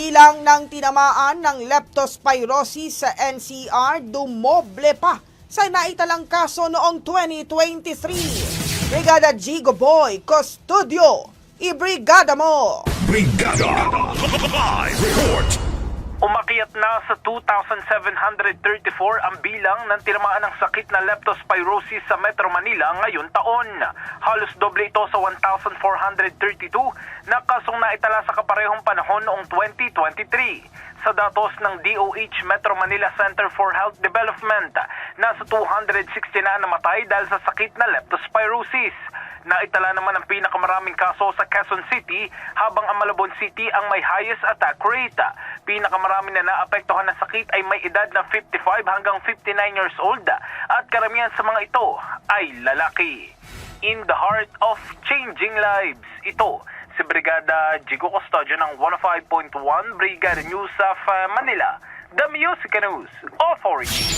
bilang ng tinamaan ng leptospirosis sa NCR dumoble pa sa naitalang kaso noong 2023. Brigada Jigo Boy Custodio, ibrigada mo! Brigada Live Report. Umakyat na sa 2,734 ang bilang ng tinamaan ng sakit na leptospirosis sa Metro Manila ngayon taon. Halos doble ito sa 1,432 na kasong naitala sa kaparehong panahon noong 2023. Sa datos ng DOH Metro Manila Center for Health Development, nasa 260 na namatay dahil sa sakit na leptospirosis. Naitala naman ang pinakamaraming kaso sa Quezon City habang ang Malabon City ang may highest attack rate. Pinakamarami na naapektuhan ng sakit ay may edad na 55 hanggang 59 years old at karamihan sa mga ito ay lalaki. In the heart of changing lives, ito si Brigada Jigo Custodio ng 105.1 Brigada News of Manila, the Music News Authority.